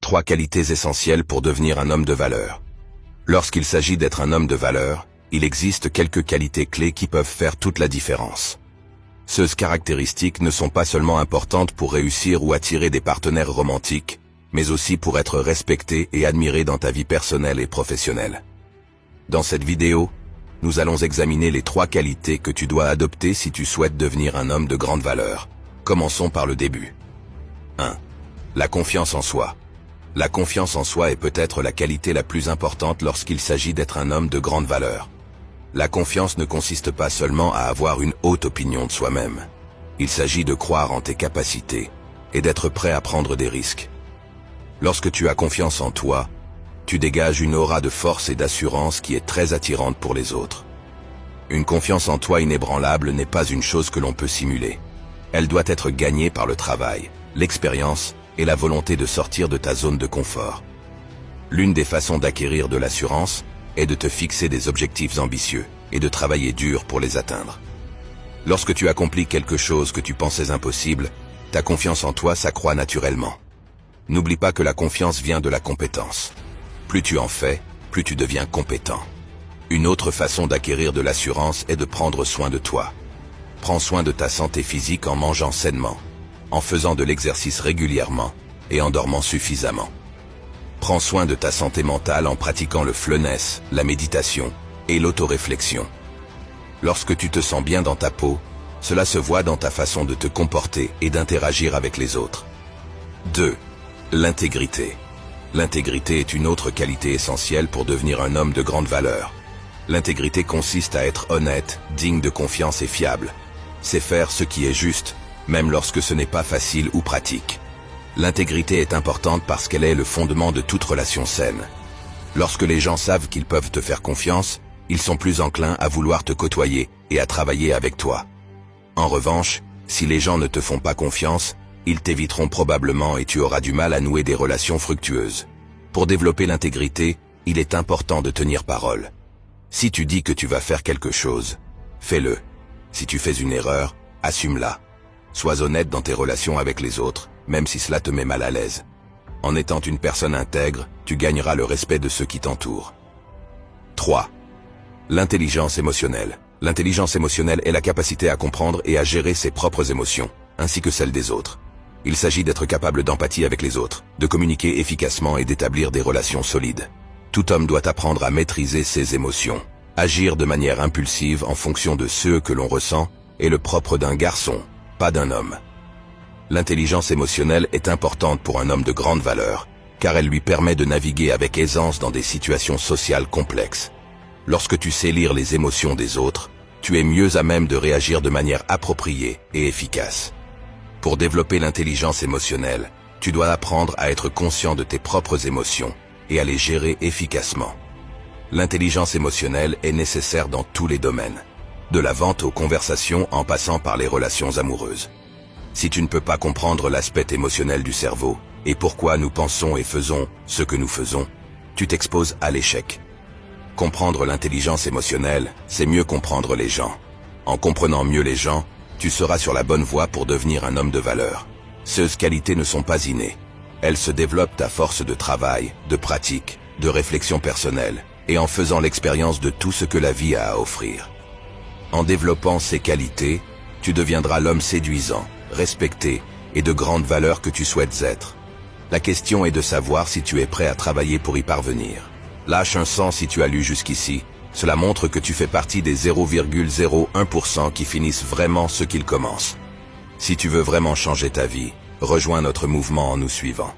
3 qualités essentielles pour devenir un homme de valeur. Lorsqu'il s'agit d'être un homme de valeur, il existe quelques qualités clés qui peuvent faire toute la différence. Ces caractéristiques ne sont pas seulement importantes pour réussir ou attirer des partenaires romantiques, mais aussi pour être respecté et admiré dans ta vie personnelle et professionnelle. Dans cette vidéo, nous allons examiner les 3 qualités que tu dois adopter si tu souhaites devenir un homme de grande valeur. Commençons par le début. 1. La confiance en soi. La confiance en soi est peut-être la qualité la plus importante lorsqu'il s'agit d'être un homme de grande valeur. La confiance ne consiste pas seulement à avoir une haute opinion de soi-même. Il s'agit de croire en tes capacités et d'être prêt à prendre des risques. Lorsque tu as confiance en toi, tu dégages une aura de force et d'assurance qui est très attirante pour les autres. Une confiance en toi inébranlable n'est pas une chose que l'on peut simuler. Elle doit être gagnée par le travail, l'expérience et la volonté de sortir de ta zone de confort. L'une des façons d'acquérir de l'assurance est de te fixer des objectifs ambitieux et de travailler dur pour les atteindre. Lorsque tu accomplis quelque chose que tu pensais impossible, ta confiance en toi s'accroît naturellement. N'oublie pas que la confiance vient de la compétence. Plus tu en fais, plus tu deviens compétent. Une autre façon d'acquérir de l'assurance est de prendre soin de toi. Prends soin de ta santé physique en mangeant sainement, en faisant de l'exercice régulièrement et en dormant suffisamment. Prends soin de ta santé mentale en pratiquant le mindfulness, la méditation et l'autoréflexion. Lorsque tu te sens bien dans ta peau, cela se voit dans ta façon de te comporter et d'interagir avec les autres. 2. L'intégrité. L'intégrité est une autre qualité essentielle pour devenir un homme de grande valeur. L'intégrité consiste à être honnête, digne de confiance et fiable. C'est faire ce qui est juste, même lorsque ce n'est pas facile ou pratique. L'intégrité est importante parce qu'elle est le fondement de toute relation saine. Lorsque les gens savent qu'ils peuvent te faire confiance, ils sont plus enclins à vouloir te côtoyer et à travailler avec toi. En revanche, si les gens ne te font pas confiance, ils t'éviteront probablement et tu auras du mal à nouer des relations fructueuses. Pour développer l'intégrité, il est important de tenir parole. Si tu dis que tu vas faire quelque chose, fais-le. Si tu fais une erreur, assume-la. Sois honnête dans tes relations avec les autres, même si cela te met mal à l'aise. En étant une personne intègre, tu gagneras le respect de ceux qui t'entourent. 3. L'intelligence émotionnelle. L'intelligence émotionnelle est la capacité à comprendre et à gérer ses propres émotions, ainsi que celles des autres. Il s'agit d'être capable d'empathie avec les autres, de communiquer efficacement et d'établir des relations solides. Tout homme doit apprendre à maîtriser ses émotions. Agir de manière impulsive en fonction de ce que l'on ressent est le propre d'un garçon, pas d'un homme. L'intelligence émotionnelle est importante pour un homme de grande valeur, car elle lui permet de naviguer avec aisance dans des situations sociales complexes. Lorsque tu sais lire les émotions des autres, tu es mieux à même de réagir de manière appropriée et efficace. Pour développer l'intelligence émotionnelle, tu dois apprendre à être conscient de tes propres émotions et à les gérer efficacement. L'intelligence émotionnelle est nécessaire dans tous les domaines, de la vente aux conversations en passant par les relations amoureuses. Si tu ne peux pas comprendre l'aspect émotionnel du cerveau et pourquoi nous pensons et faisons ce que nous faisons, tu t'exposes à l'échec. Comprendre l'intelligence émotionnelle, c'est mieux comprendre les gens. En comprenant mieux les gens, tu seras sur la bonne voie pour devenir un homme de valeur. Ces qualités ne sont pas innées. Elles se développent à force de travail, de pratique, de réflexion personnelle et en faisant l'expérience de tout ce que la vie a à offrir. En développant ces qualités, tu deviendras l'homme séduisant, respecté et de grande valeur que tu souhaites être. La question est de savoir si tu es prêt à travailler pour y parvenir. Lâche un 100 si tu as lu jusqu'ici. Cela montre que tu fais partie des 0,01% qui finissent vraiment ce qu'ils commencent. Si tu veux vraiment changer ta vie, rejoins notre mouvement en nous suivant.